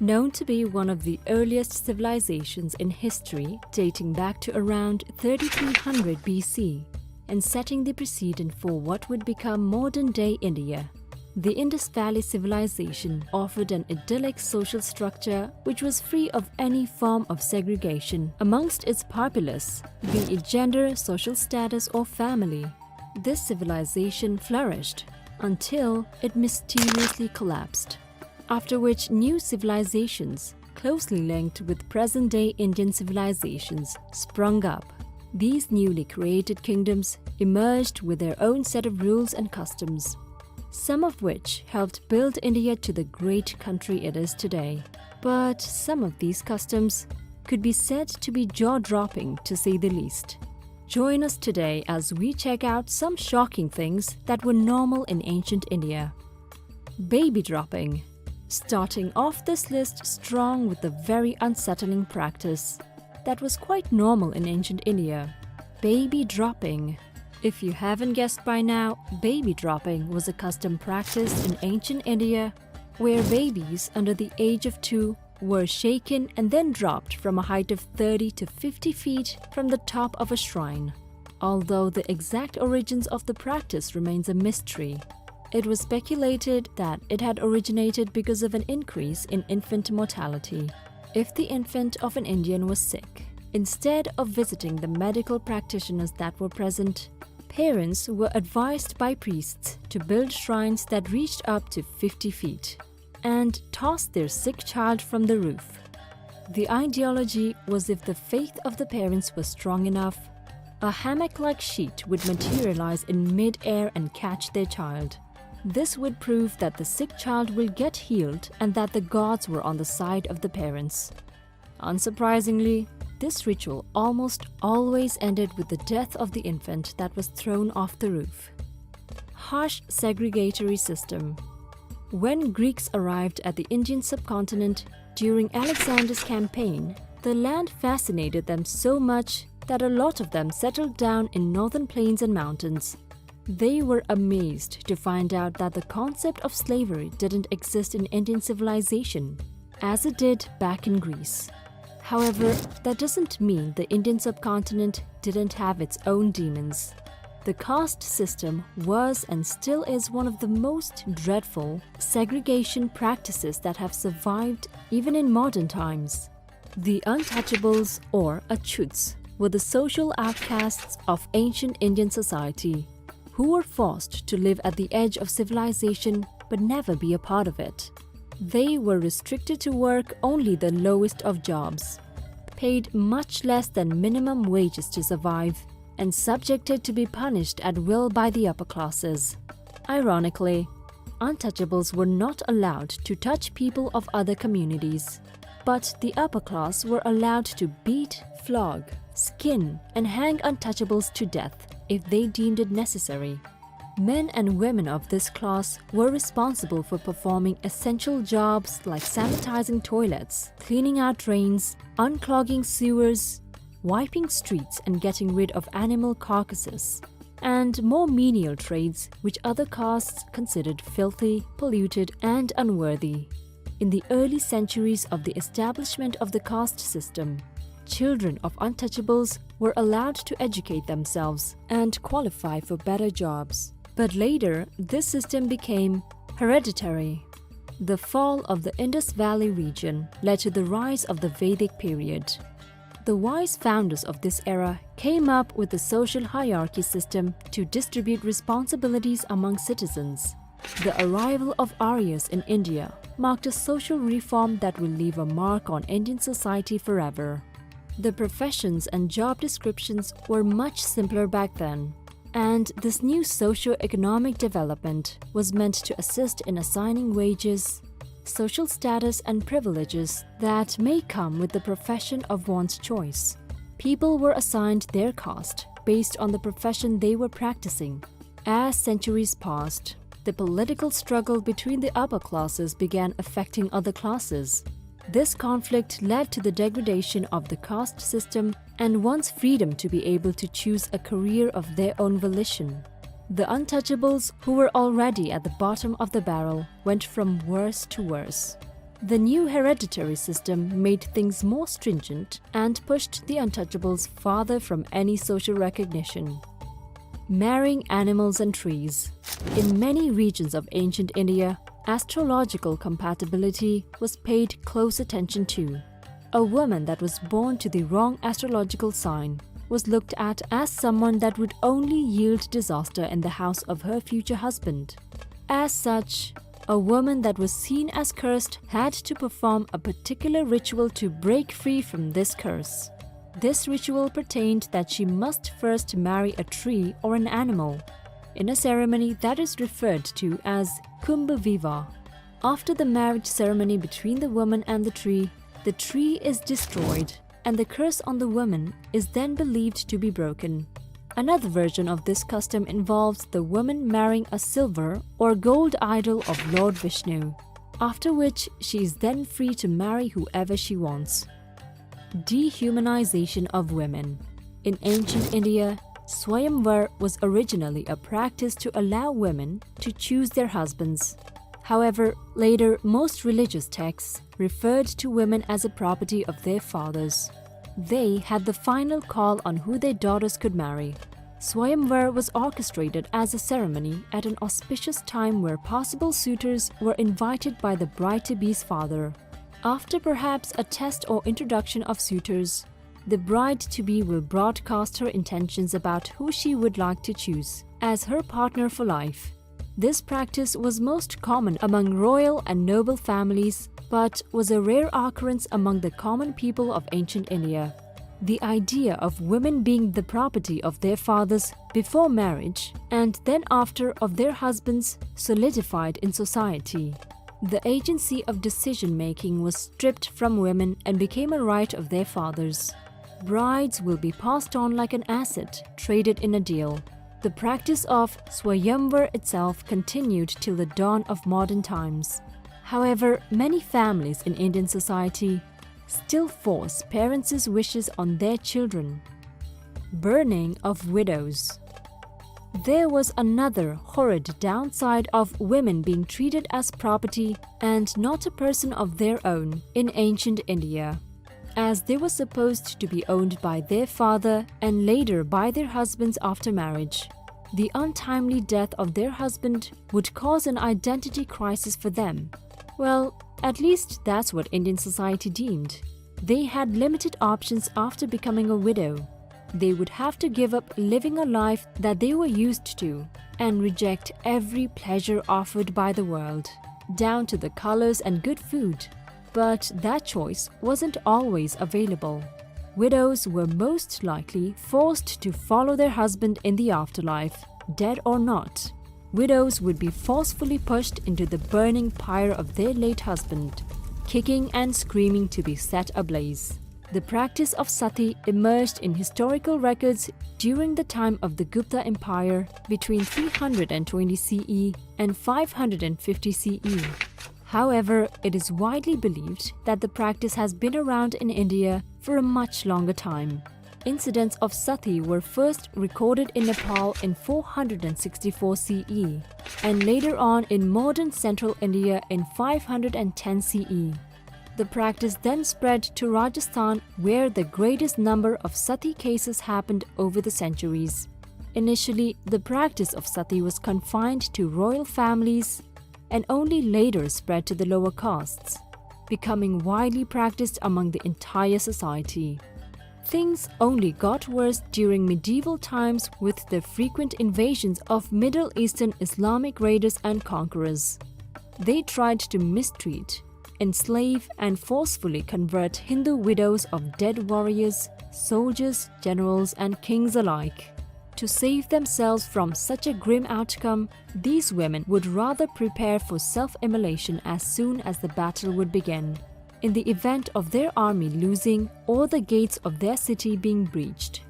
Known to be one of the earliest civilizations in history, dating back to around 3300 BC and setting the precedent for what would become modern-day India, the Indus Valley civilization offered an idyllic social structure which was free of any form of segregation amongst its populace, be it gender, social status, or family. This civilization flourished until it mysteriously collapsed, after which new civilizations, closely linked with present-day Indian civilizations, sprung up. These newly created kingdoms emerged with their own set of rules and customs, some of which helped build India to the great country it is today. But some of these customs could be said to be jaw-dropping, to say the least. Join us today as we check out some shocking things that were normal in ancient India. Baby dropping. Starting off this list strong with the very unsettling practice that was quite normal in ancient India: baby dropping. If you haven't guessed by now, baby dropping was a custom practiced in ancient India where babies under the age of 2 were shaken and then dropped from a height of 30 to 50 feet from the top of a shrine. Although the exact origins of the practice remains a mystery, it was speculated that it had originated because of an increase in infant mortality. If the infant of an Indian was sick, instead of visiting the medical practitioners that were present, parents were advised by priests to build shrines that reached up to 50 feet and toss their sick child from the roof. The ideology was if the faith of the parents was strong enough, a hammock-like sheet would materialize in mid-air and catch their child. This would prove that the sick child will get healed and that the gods were on the side of the parents. Unsurprisingly, this ritual almost always ended with the death of the infant that was thrown off the roof. Harsh segregatory system. When Greeks arrived at the Indian subcontinent during Alexander's campaign, the land fascinated them so much that a lot of them settled down in northern plains and mountains. They were amazed to find out that the concept of slavery didn't exist in Indian civilization, as it did back in Greece. However, that doesn't mean the Indian subcontinent didn't have its own demons. The caste system was and still is one of the most dreadful segregation practices that have survived even in modern times. The untouchables, or achuts, were the social outcasts of ancient Indian society, who were forced to live at the edge of civilization but never be a part of it. They were restricted to work only the lowest of jobs, paid much less than minimum wages to survive, and subjected to be punished at will by the upper classes. Ironically, untouchables were not allowed to touch people of other communities, but the upper class were allowed to beat, flog, skin, and hang untouchables to death if they deemed it necessary. Men and women of this class were responsible for performing essential jobs like sanitizing toilets, cleaning out drains, unclogging sewers, wiping streets and getting rid of animal carcasses, and more menial trades which other castes considered filthy, polluted, and unworthy. In the early centuries of the establishment of the caste system, children of untouchables were allowed to educate themselves and qualify for better jobs. But later, this system became hereditary. The fall of the Indus Valley region led to the rise of the Vedic period. The wise founders of this era came up with a social hierarchy system to distribute responsibilities among citizens. The arrival of Aryas in India marked a social reform that will leave a mark on Indian society forever. The professions and job descriptions were much simpler back then, and this new socio-economic development was meant to assist in assigning wages, social status, and privileges that may come with the profession of one's choice. People were assigned their caste based on the profession they were practicing. As centuries passed, the political struggle between the upper classes began affecting other classes. This conflict led to the degradation of the caste system and one's freedom to be able to choose a career of their own volition. The untouchables, who were already at the bottom of the barrel, went from worse to worse. The new hereditary system made things more stringent and pushed the untouchables farther from any social recognition. Marrying animals and trees. In many regions of ancient India, astrological compatibility was paid close attention to. A woman that was born to the wrong astrological sign was looked at as someone that would only yield disaster in the house of her future husband. As such, a woman that was seen as cursed had to perform a particular ritual to break free from this curse. This ritual pertained that she must first marry a tree or an animal, in a ceremony that is referred to as Kumbh Viva. After the marriage ceremony between the woman and the tree is destroyed, and the curse on the woman is then believed to be broken. Another version of this custom involves the woman marrying a silver or gold idol of Lord Vishnu, after which she is then free to marry whoever she wants. Dehumanization of women. In ancient India, Swayamvar was originally a practice to allow women to choose their husbands. However, later most religious texts referred to women as a property of their fathers. They had the final call on who their daughters could marry. Swayamvar was orchestrated as a ceremony at an auspicious time where possible suitors were invited by the bride-to-be's father. After perhaps a test or introduction of suitors, the bride-to-be will broadcast her intentions about who she would like to choose as her partner for life. This practice was most common among royal and noble families, but was a rare occurrence among the common people of ancient India. The idea of women being the property of their fathers before marriage and then after of their husbands solidified in society. The agency of decision-making was stripped from women and became a right of their fathers. Brides will be passed on like an asset traded in a deal. The practice of Swayamvar itself continued till the dawn of modern times. However, many families in Indian society still force parents' wishes on their children. Burning of widows. There was another horrid downside of women being treated as property and not a person of their own in ancient India, as they were supposed to be owned by their father and later by their husbands after marriage. The untimely death of their husband would cause an identity crisis for them. Well, at least that's what Indian society deemed. They had limited options after becoming a widow. They would have to give up living a life that they were used to and reject every pleasure offered by the world, down to the colors and good food. But that choice wasn't always available. Widows were most likely forced to follow their husband in the afterlife, dead or not. Widows would be forcefully pushed into the burning pyre of their late husband, kicking and screaming to be set ablaze. The practice of sati emerged in historical records during the time of the Gupta Empire between 320 CE and 550 CE. However, it is widely believed that the practice has been around in India for a much longer time. Incidents of sati were first recorded in Nepal in 464 CE and later on in modern central India in 510 CE. The practice then spread to Rajasthan, where the greatest number of sati cases happened over the centuries. Initially, the practice of sati was confined to royal families and only later spread to the lower castes, becoming widely practiced among the entire society. Things only got worse during medieval times with the frequent invasions of Middle Eastern Islamic raiders and conquerors. They tried to mistreat, enslave and forcefully convert Hindu widows of dead warriors, soldiers, generals and kings alike. To save themselves from such a grim outcome, these women would rather prepare for self-immolation as soon as the battle would begin, in the event of their army losing or the gates of their city being breached.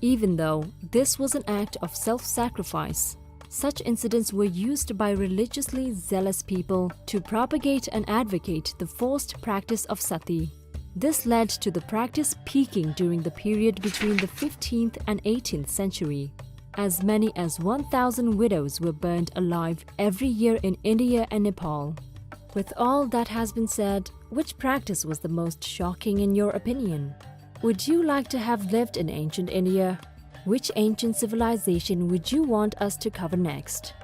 Even though this was an act of self-sacrifice, such incidents were used by religiously zealous people to propagate and advocate the forced practice of sati. This led to the practice peaking during the period between the 15th and 18th century. As many as 1,000 widows were burned alive every year in India and Nepal. With all that has been said, which practice was the most shocking in your opinion? Would you like to have lived in ancient India? Which ancient civilization would you want us to cover next?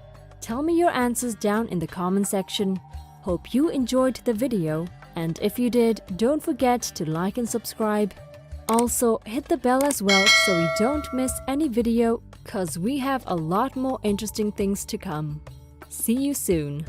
Tell me your answers down in the comment section. Hope you enjoyed the video, and if you did, don't forget to like and subscribe. Also, hit the bell as well so you don't miss any video, cause we have a lot more interesting things to come. See you soon.